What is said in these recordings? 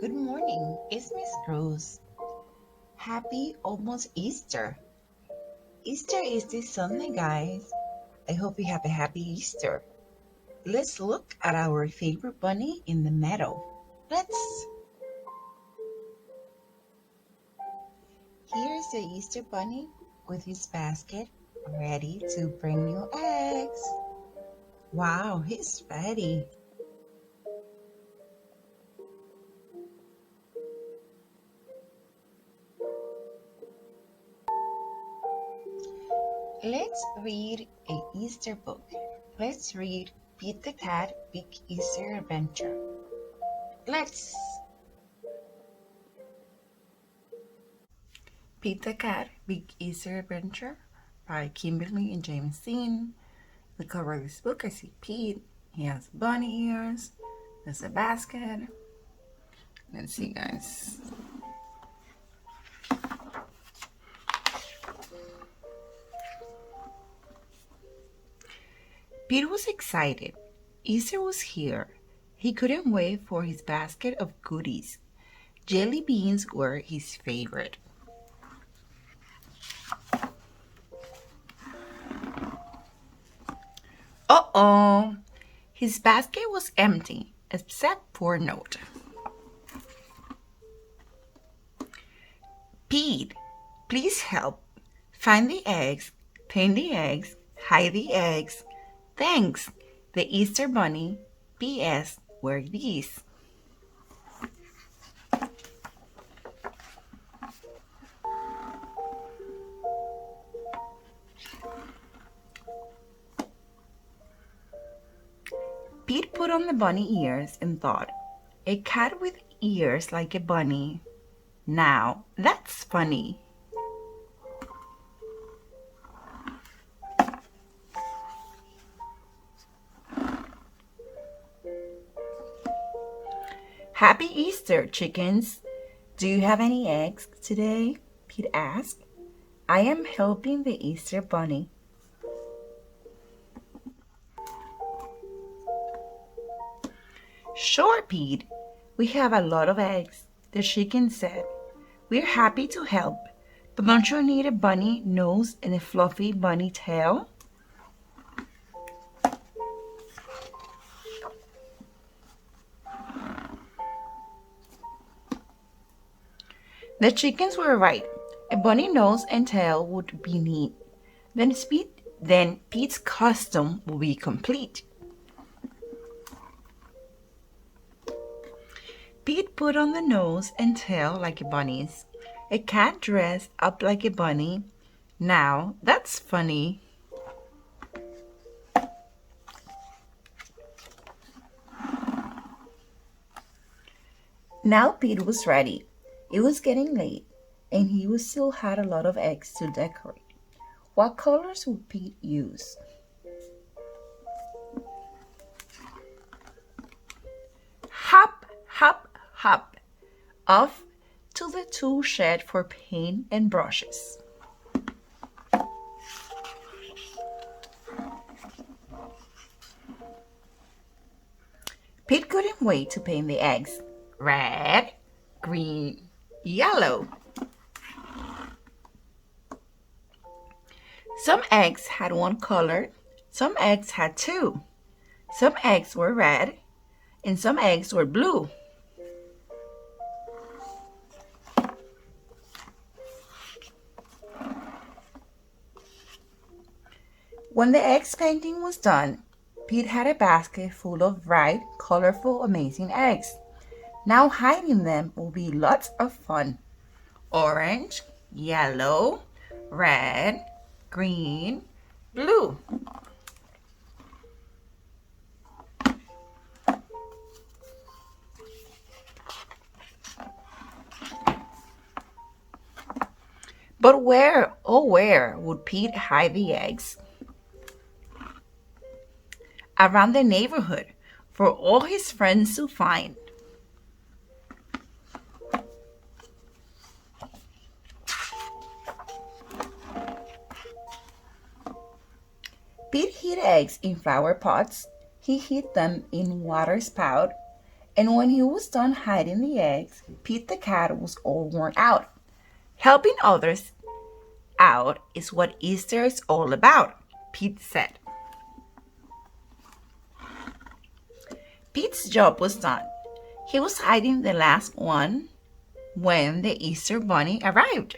Good morning, it's Miss Cruz. Happy almost Easter. Easter is this Sunday, guys. I hope you have a happy Easter. Let's look at our favorite bunny in the meadow. Let's. Here's the Easter bunny with his basket ready to bring you eggs. Wow, he's ready. Let's read a Easter book. Let's read Pete the Cat Big Easter Adventure. Let's. Pete the Cat Big Easter Adventure by Kimberly and James Dean. The cover of this book, I see Pete. He has bunny ears. There's a basket. Let's see, guys. Pete was excited. Easter was here. He couldn't wait for his basket of goodies. Jelly beans were his favorite. Uh-oh! His basket was empty, except for a note. Pete, please help. Find the eggs, clean the eggs, hide the eggs. Thanks. The Easter Bunny. P.S. Where these? Pete put on the bunny ears and thought, a cat with ears like a bunny. Now, that's funny. Happy Easter, chickens. Do you have any eggs today? Pete asked. I am helping the Easter Bunny. Sure, Pete. We have a lot of eggs, the chicken said. We're happy to help, but don't you need a bunny nose and a fluffy bunny tail? The chickens were right. A bunny nose and tail would be neat. Then Pete's costume will be complete. Pete put on the nose and tail like a bunny's. A cat dressed up like a bunny. Now, that's funny. Now Pete was ready. It was getting late, and he still had a lot of eggs to decorate. What colors would Pete use? Hop, hop, hop. Off to the tool shed for paint and brushes. Pete couldn't wait to paint the eggs. Red, green, yellow. Some eggs had one color, some eggs had two. Some eggs were red, and some eggs were blue. When the eggs painting was done, Pete had a basket full of bright, colorful, amazing eggs. Now hiding them will be lots of fun. Orange, yellow, red, green, blue. But where, oh where, would Pete hide the eggs? Around the neighborhood for all his friends to find. Pete hid eggs in flower pots. He hid them in water spout And when he was done hiding the eggs, Pete the cat was all worn out. Helping others out is what Easter is all about, Pete said. Pete's job was done. He was hiding the last one when the Easter bunny arrived.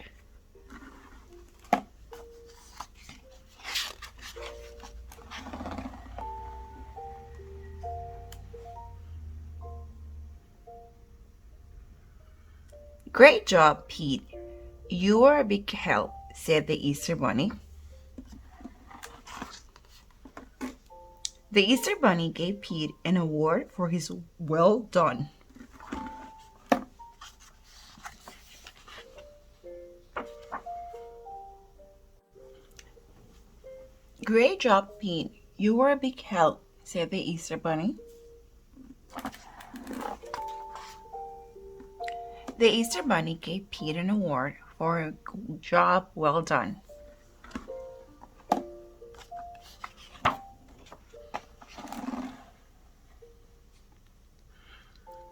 Great job, Pete. You are a big help, said the Easter bunny. The Easter bunny gave Pete an award for his well done. Great job, Pete. You were a big help, said the Easter bunny. The Easter bunny gave Pete an award for a job well done.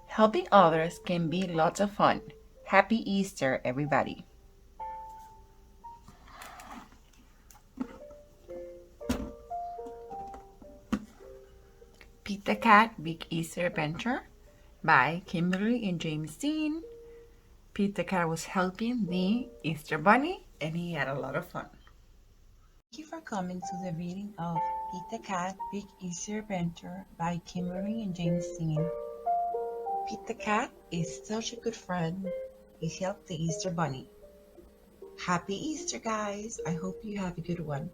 Helping others can be lots of fun. Happy Easter, everybody. Pete the Cat Big Easter Adventure by Kimberly and James Dean. Pete the Cat was helping the Easter Bunny and he had a lot of fun. Thank you for coming to the reading of Pete the Cat Big Easter Adventure by Kimberly and James Dean. Pete the Cat is such a good friend. He helped the Easter Bunny. Happy Easter, guys. I hope you have a good one.